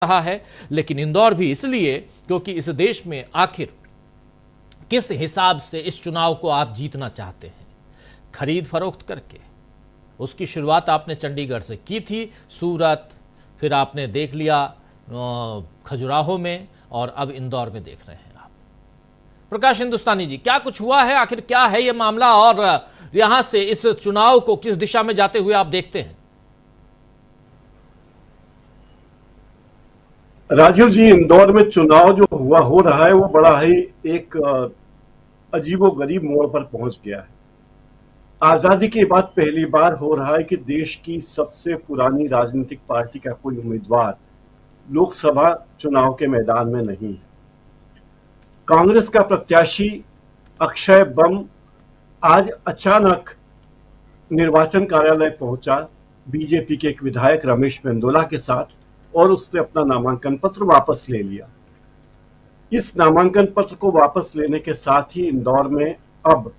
रहा है, लेकिन इंदौर भी इसलिए क्योंकि इस देश में आखिर किस हिसाब से इस चुनाव को आप जीतना चाहते हैं। खरीद फरोख्त करके, उसकी शुरुआत आपने चंडीगढ़ से की थी, सूरत, फिर आपने देख लिया खजुराहो में, और अब इंदौर में देख रहे हैं आप। प्रकाश हिंदुस्तानी जी, क्या कुछ हुआ है, आखिर क्या है ये मामला, और यहां से इस चुनाव को किस दिशा में जाते हुए आप देखते हैं? राजीव जी, इंदौर में चुनाव जो हो रहा है वो बड़ा ही एक अजीबोगरीब मोड़ पर पहुंच गया है। आजादी के बाद पहली बार हो रहा है कि देश की सबसे पुरानी राजनीतिक पार्टी का कोई उम्मीदवार लोकसभा चुनाव के मैदान में नहीं है। कांग्रेस का प्रत्याशी अक्षय बम आज अचानक निर्वाचन कार्यालय पहुंचा बीजेपी के एक विधायक रमेश मेंदोला के साथ, और उसने अपना नामांकन पत्र वापस ले लिया। इस नामांकन पत्र को वापस लेने के साथ ही इंदौर में अब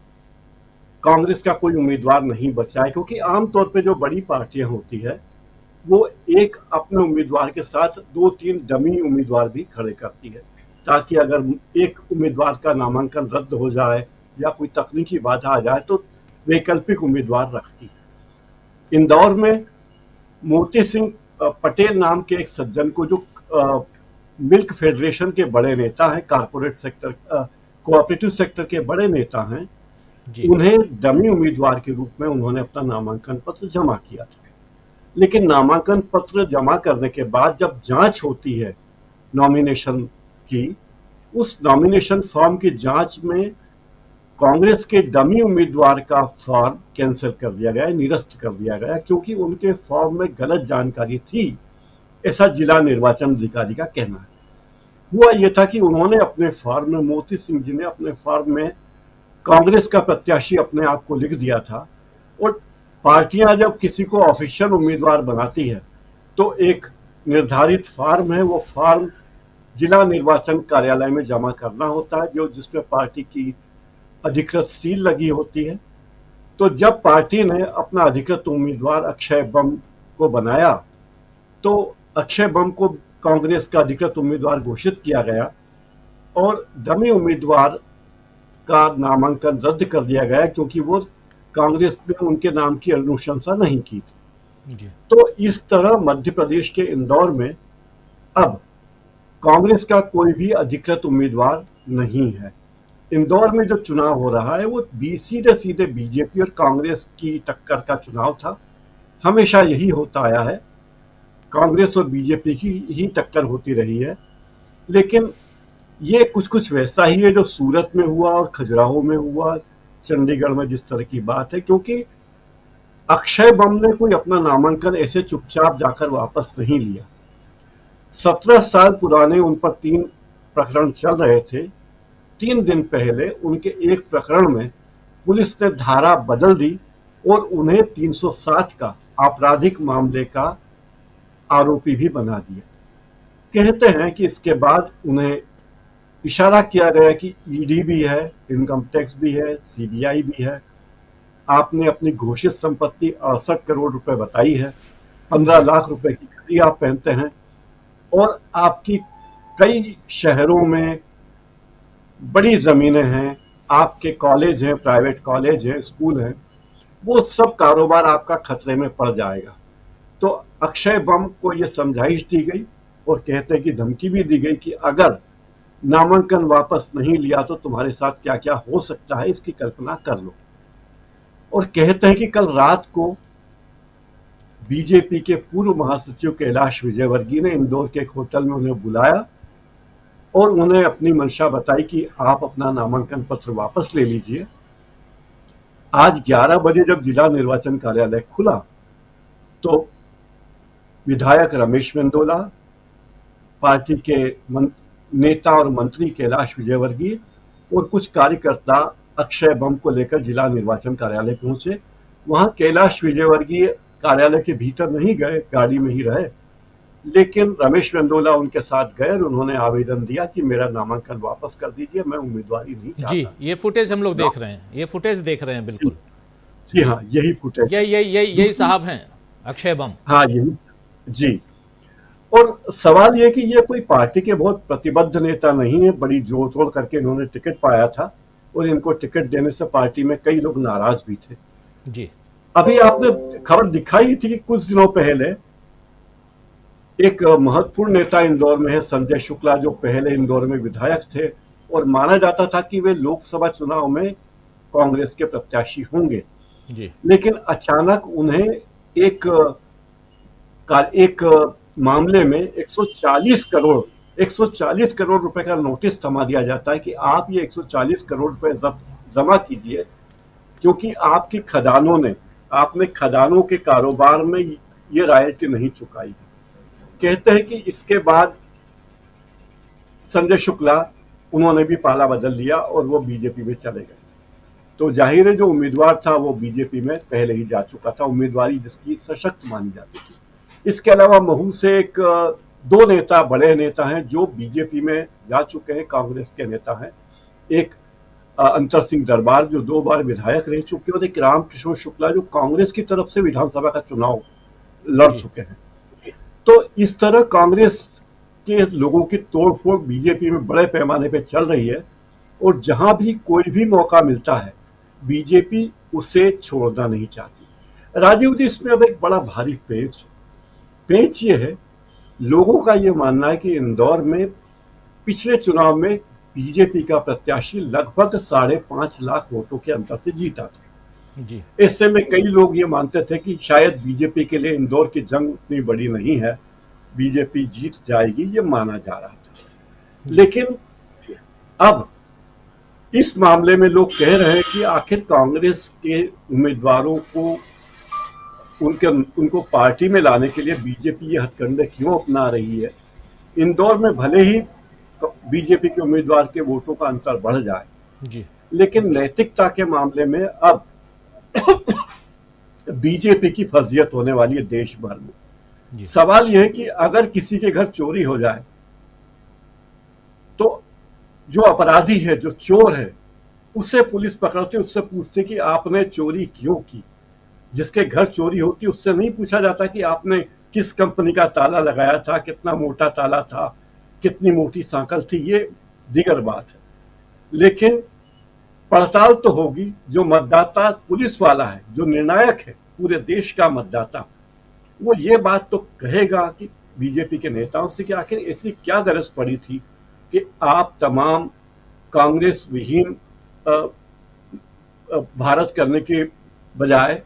कांग्रेस का कोई उम्मीदवार नहीं बचा है, क्योंकि आमतौर पे जो बड़ी पार्टियां होती है वो एक अपने उम्मीदवार के साथ 2-3 डमी उम्मीदवार भी खड़े करती है, ताकि अगर एक उम्मीदवार का नामांकन रद्द हो जाए या कोई तकनीकी बाधा आ जाए तो वैकल्पिक उम्मीदवार रखती है। इंदौर में मोती सिंह पटेल नाम के एक सज्जन को, जो मिल्क फेडरेशन के बड़े नेता हैं, कारपोरेट सेक्टर, कोऑपरेटिव सेक्टर के बड़े नेता हैं, उन्हें डमी उम्मीदवार के रूप में उन्होंने अपना नामांकन पत्र जमा किया था। लेकिन नामांकन पत्र जमा करने के बाद जब जांच होती है नॉमिनेशन की, उस नॉमिनेशन फॉर्म की जांच में कांग्रेस के डमी उम्मीदवार का फॉर्म कैंसिल कर दिया गया, निरस्त कर दिया गया, क्योंकि उनके फॉर्म में गलत जानकारी थी, ऐसा जिला निर्वाचन अधिकारी का कहना है। हुआ यह था कि उन्होंने अपने फॉर्म में, मोती सिंह जी ने अपने फॉर्म में कांग्रेस का प्रत्याशी अपने आप को लिख दिया था, और पार्टियां जब किसी को ऑफिशियल उम्मीदवार बनाती है तो एक निर्धारित फॉर्म है, वो फॉर्म जिला निर्वाचन कार्यालय में जमा करना होता है, जो जिसमें पार्टी की अधिकृत सील लगी होती है। तो जब पार्टी ने अपना अधिकृत उम्मीदवार अक्षय बम को बनाया तो अक्षय बम को कांग्रेस का अधिकृत उम्मीदवार घोषित किया गया, और डमी उम्मीदवार का नामांकन रद्द कर दिया गया, क्योंकि वो कांग्रेस ने उनके नाम की अनुशंसा नहीं की थी। तो इस तरह मध्य प्रदेश के इंदौर में अब कांग्रेस का कोई भी अधिकृत उम्मीदवार नहीं है। इंदौर में जो चुनाव हो रहा है वो सीधे सीधे बीजेपी और कांग्रेस की टक्कर का चुनाव था। हमेशा यही होता आया है, कांग्रेस और बीजेपी की ही टक्कर होती रही है। लेकिन ये कुछ वैसा ही है जो सूरत में हुआ और खजुराहो में हुआ, चंडीगढ़ में जिस तरह की बात है, क्योंकि अक्षय बम ने कोई अपना नामांकन ऐसे चुपचाप जाकर वापस नहीं लिया। 17 साल पुराने उन पर 3 प्रकरण चल रहे थे। 3 दिन पहले उनके एक प्रकरण में पुलिस ने धारा बदल दी और उन्हें 307 का आपराधिक मामले का आरोपी भी बना दिया। कहते हैं कि इसके बाद उन्हें इशारा किया गया कि ईडी भी है, इनकम टैक्स भी है, सीबीआई भी है, आपने अपनी घोषित संपत्ति 68 करोड़ रुपए बताई है, 15 लाख रुपए की घड़ी आप पहनते हैं, और आपकी कई शहरों में बड़ी जमीनें हैं, आपके कॉलेज हैं, प्राइवेट कॉलेज हैं, स्कूल हैं, वो सब कारोबार आपका खतरे में पड़ जाएगा। तो अक्षय बम को ये समझाइश दी गई, और कहते हैं कि धमकी भी दी गई कि अगर नामांकन वापस नहीं लिया तो तुम्हारे साथ क्या क्या हो सकता है, इसकी कल्पना कर लो। और कहते हैं कि कल रात को बीजेपी के पूर्व महासचिव कैलाश विजयवर्गीय ने इंदौर के एक होटल में उन्हें बुलाया और उन्हें अपनी मंशा बताई कि आप अपना नामांकन पत्र वापस ले लीजिए। आज 11 बजे जब जिला निर्वाचन कार्यालय खुला तो विधायक रमेश मेंदोला, पार्टी के नेता और मंत्री कैलाश विजयवर्गीय और कुछ कार्यकर्ता अक्षय बम को लेकर जिला निर्वाचन कार्यालय पहुंचे। वहां कैलाश विजयवर्गीय कार्यालय के भीतर नहीं गए, गाड़ी में ही रहे, लेकिन रमेश मेंदोला उनके साथ गए और उन्होंने आवेदन दिया कि मेरा नामांकन वापस कर दीजिए, मैं उम्मीदवारी नहीं चाहता। जी, ये फुटेज हम लोग देख रहे हैं, ये फुटेज देख रहे हैं। बिल्कुल जी हाँ, यही फुटेज, यही साहब हैं अक्षय बम। हाँ, यही जी। और सवाल यह कि ये कोई पार्टी के बहुत प्रतिबद्ध नेता नहीं है, बड़ी जोड़ तोड़ करके इन्होंने टिकट पाया था और इनको टिकट देने से पार्टी में कई लोग नाराज भी थे जी। अभी आपने खबर दिखाई थी कि कुछ दिनों पहले एक महत्वपूर्ण नेता इंदौर में है, संजय शुक्ला, जो पहले इंदौर में विधायक थे और माना जाता था कि वे लोकसभा चुनाव में कांग्रेस के प्रत्याशी होंगे जी। लेकिन अचानक उन्हें एक मामले में 140 करोड़ रुपए का नोटिस थमा दिया जाता है कि आप ये 140 करोड़ रुपए जमा कीजिए क्योंकि आपने खदानों के कारोबार में ये रॉयल्टी नहीं चुकाई। कहते हैं कि इसके बाद संजय शुक्ला उन्होंने भी पाला बदल लिया और वो बीजेपी में चले गए। तो जाहिर है जो उम्मीदवार था वो बीजेपी में पहले ही जा चुका था, उम्मीदवारी जिसकी सशक्त मानी जाती थी। इसके अलावा महू से दो नेता, बड़े नेता हैं जो बीजेपी में जा चुके हैं, कांग्रेस के नेता हैं। एक अंतर सिंह दरबार जो 2 बार विधायक रह चुके हैं और एक रामकिशोर शुक्ला जो कांग्रेस की तरफ से विधानसभा का चुनाव लड़ चुके हैं। तो इस तरह कांग्रेस के लोगों की तोड़फोड़ बीजेपी में बड़े पैमाने पर चल रही है और जहां भी कोई भी मौका मिलता है बीजेपी उसे छोड़ना नहीं चाहती। राजीव जी, इसमें अब एक बड़ा भारी पेच ये है, लोगों का ये मानना है कि इंदौर में पिछले चुनाव में बीजेपी का प्रत्याशी लगभग 5.5 लाख वोटों के अंतर से जीता था जी। ऐसे में कई लोग ये मानते थे कि शायद बीजेपी के लिए इंदौर की जंग उतनी बड़ी नहीं है, बीजेपी जीत जाएगी, ये माना जा रहा था। लेकिन अब इस मामले में लोग कह रहे हैं कि आखिर कांग्रेस के उम्मीदवारों को उनको पार्टी में लाने के लिए बीजेपी ये हथकंडे क्यों अपना रही है। इंदौर में भले ही बीजेपी के उम्मीदवार के वोटों का अंतर बढ़ जाए जी, लेकिन नैतिकता के मामले में अब बीजेपी की फजीयत होने वाली है देश भर में। सवाल यह है कि अगर किसी के घर चोरी हो जाए तो जो अपराधी है, जो चोर है, उसे पुलिस पकड़ती, उससे पूछती कि आपने चोरी क्यों की। जिसके घर चोरी होती उससे नहीं पूछा जाता कि आपने किस कंपनी का ताला लगाया था, कितना मोटा ताला था, कितनी मोटी सांकल थी, ये दीगर बात है। लेकिन पड़ताल तो होगी। जो मतदाता पुलिस वाला है, जो निर्णायक है पूरे देश का मतदाता, वो ये बात तो कहेगा कि बीजेपी के नेताओं से कि आखिर ऐसी क्या गरज पड़ी थी कि आप तमाम कांग्रेस विहीन भारत करने के बजाय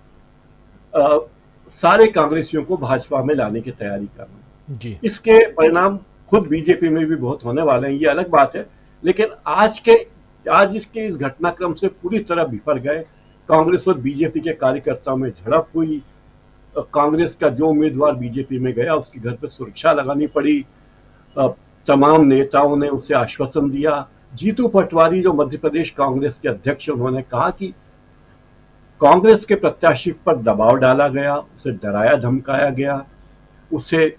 सारे कांग्रेसियों को भाजपा में लाने की तैयारी कर रहे हैं। इसके परिणाम खुद बीजेपी में भी बहुत होने वाले हैं, ये अलग बात है। लेकिन आज इसके इस घटनाक्रम से पूरी तरह बिफर गए। कांग्रेस और बीजेपी के कार्यकर्ताओं में झड़प हुई। कांग्रेस का जो उम्मीदवार बीजेपी में गया उसके घर पर सुरक्षा लगानी पड़ी। तमाम नेताओं ने उसे आश्वासन दिया। जीतू पटवारी जो मध्य प्रदेश कांग्रेस के अध्यक्ष, उन्होंने कहा कि कांग्रेस के प्रत्याशी पर दबाव डाला गया, उसे डराया धमकाया गया, उसे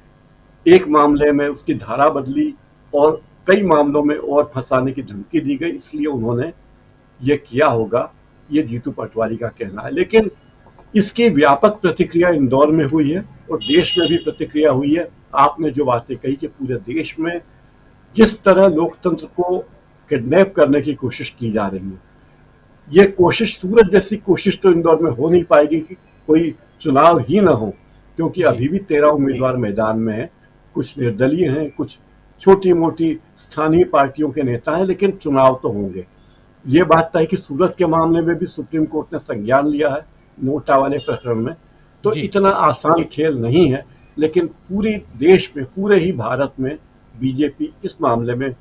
एक मामले में उसकी धारा बदली और कई मामलों में और फंसाने की धमकी दी गई, इसलिए उन्होंने ये किया होगा, ये जीतू पटवारी का कहना है। लेकिन इसकी व्यापक प्रतिक्रिया इंदौर में हुई है और देश में भी प्रतिक्रिया हुई है। आपने जो बातें कही कि पूरे देश में जिस तरह लोकतंत्र को किडनैप करने की कोशिश की जा रही है, ये कोशिश, सूरज जैसी कोशिश तो इंदौर में हो नहीं पाएगी कि कोई चुनाव ही ना हो, क्योंकि अभी भी 13 उम्मीदवार मैदान में हैं। कुछ निर्दलीय हैं, कुछ छोटी मोटी स्थानीय पार्टियों के नेता हैं, लेकिन चुनाव तो होंगे। ये बात तय कि सूरत के मामले में भी सुप्रीम कोर्ट ने संज्ञान लिया है नोटा वाले प्रकरण में, तो इतना आसान खेल नहीं है। लेकिन पूरी देश में, पूरे ही भारत में बीजेपी इस मामले में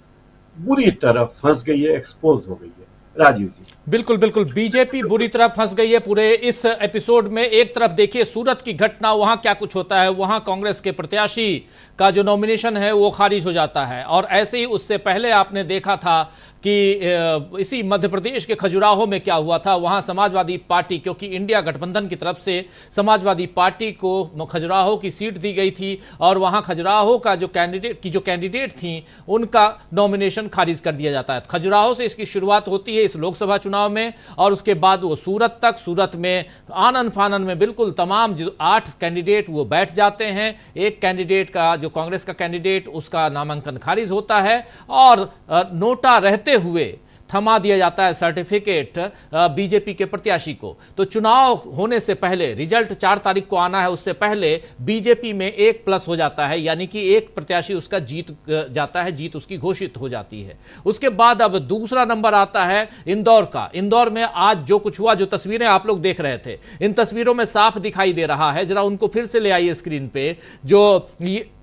बुरी तरह फंस गई है, एक्सपोज हो गई है। राजीव जी, बिल्कुल बिल्कुल, बीजेपी बुरी तरह फंस गई है। पूरे इस एपिसोड में एक तरफ देखिए सूरत की घटना, वहां क्या कुछ होता है, वहां कांग्रेस के प्रत्याशी का जो नॉमिनेशन है वो खारिज हो जाता है, और ऐसे ही उससे पहले आपने देखा था कि इसी मध्य प्रदेश के खजुराहो में क्या हुआ था। वहां समाजवादी पार्टी, क्योंकि इंडिया गठबंधन की तरफ से समाजवादी पार्टी को खजुराहो की सीट दी गई थी और वहां खजुराहो का जो कैंडिडेट थी उनका नॉमिनेशन खारिज कर दिया जाता है। खजुराहो से इसकी शुरुआत होती है इस लोकसभा चुनाव में और उसके बाद वो सूरत तक, सूरत में आनन फानन में बिल्कुल तमाम जो 8 कैंडिडेट वो बैठ जाते हैं। एक कैंडिडेट का, जो कांग्रेस का कैंडिडेट, उसका नामांकन खारिज होता है और नोटा रहते हुए थमा दिया जाता है सर्टिफिकेट बीजेपी के प्रत्याशी को। तो चुनाव होने से पहले, रिजल्ट 4 तारीख को आना है, उससे पहले बीजेपी में 1+ हो जाता है, यानी कि एक प्रत्याशी उसका जीत जाता है, जीत उसकी घोषित हो जाती है। उसके बाद अब दूसरा नंबर आता है इंदौर का। इंदौर में आज जो कुछ हुआ, जो तस्वीरें आप लोग देख रहे थे, इन तस्वीरों में साफ दिखाई दे रहा है, जरा उनको फिर से ले आइए स्क्रीन पे। जो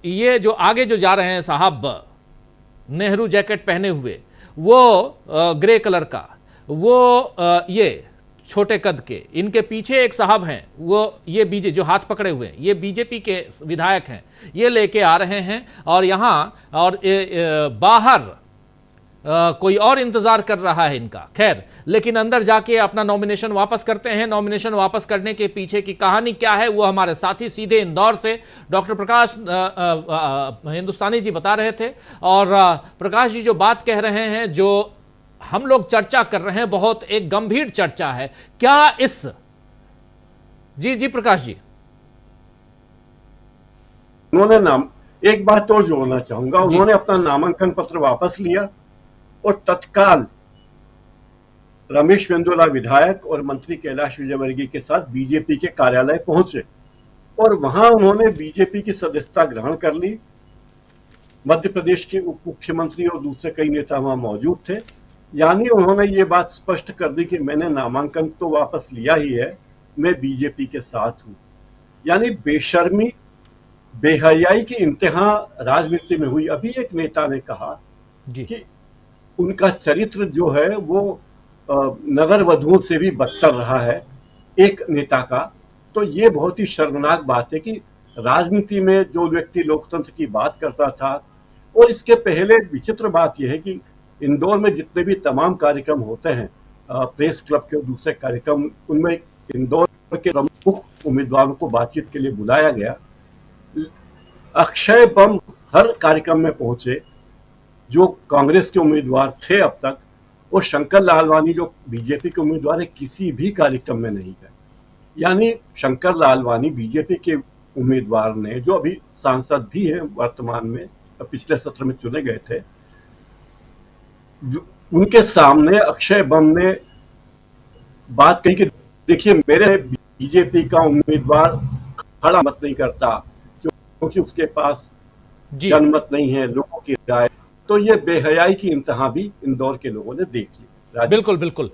ये जो आगे जो जा रहे हैं साहब, नेहरू जैकेट पहने हुए, वो ग्रे कलर का, वो ये छोटे कद के, इनके पीछे एक साहब हैं, वो ये बीजे जो हाथ पकड़े हुए हैं, ये बीजेपी के विधायक हैं, ये लेके आ रहे हैं और यहाँ और बाहर कोई और इंतजार कर रहा है इनका। खैर, लेकिन अंदर जाके अपना नॉमिनेशन वापस करते हैं। नॉमिनेशन वापस करने के पीछे की कहानी क्या है, वो हमारे साथी सीधे इंदौर से डॉक्टर प्रकाश हिंदुस्तानी जी बता रहे थे। और प्रकाश जी जो बात कह रहे हैं, जो हम लोग चर्चा कर रहे हैं, बहुत एक गंभीर चर्चा है। क्या इस जी प्रकाश जी, उन्होंने एक बात और जोड़ना चाहूंगा, उन्होंने अपना नामांकन पत्र वापस लिया और तत्काल रमेश मेंदोला विधायक और मंत्री कैलाश विजयवर्गीय के साथ बीजेपी के कार्यालय पहुंचे और वहां उन्होंने बीजेपी की सदस्यता ग्रहण कर ली। मध्य प्रदेश के उप मुख्यमंत्री और दूसरे कई नेता वहां मौजूद थे। यानी उन्होंने ये बात स्पष्ट कर दी कि मैंने नामांकन तो वापस लिया ही है, मैं बीजेपी के साथ हूं। यानी बेशर्मी, बेहयाई की इंतहा राजनीति में हुई। अभी एक नेता ने कहा कि उनका चरित्र जो है वो नगर वधुओं से भी बदतर रहा है, एक नेता का। तो ये बहुत ही शर्मनाक बात है कि राजनीति में जो व्यक्ति लोकतंत्र की बात करता था, और इसके पहले विचित्र बात यह है कि इंदौर में जितने भी तमाम कार्यक्रम होते हैं, प्रेस क्लब के और दूसरे कार्यक्रम, उनमें इंदौर के प्रमुख उम्मीदवारों को बातचीत के लिए बुलाया गया। अक्षय बम हर कार्यक्रम में पहुंचे जो कांग्रेस के उम्मीदवार थे अब तक, और शंकर लालवानी जो बीजेपी के उम्मीदवार है, किसी भी कार्यक्रम में नहीं गए। यानी शंकर लालवानी बीजेपी के उम्मीदवार ने, जो अभी सांसद भी हैं वर्तमान में, पिछले सत्र में चुने गए थे, उनके सामने अक्षय बम ने बात कही कि देखिए, मेरे बीजेपी का उम्मीदवार खड़ा मत नहीं करता क्योंकि उसके पास जनमत नहीं है, लोगों की राय। तो ये बेहयाई की इंतहा भी इंदौर के लोगों ने देख ली। बिल्कुल बिल्कुल।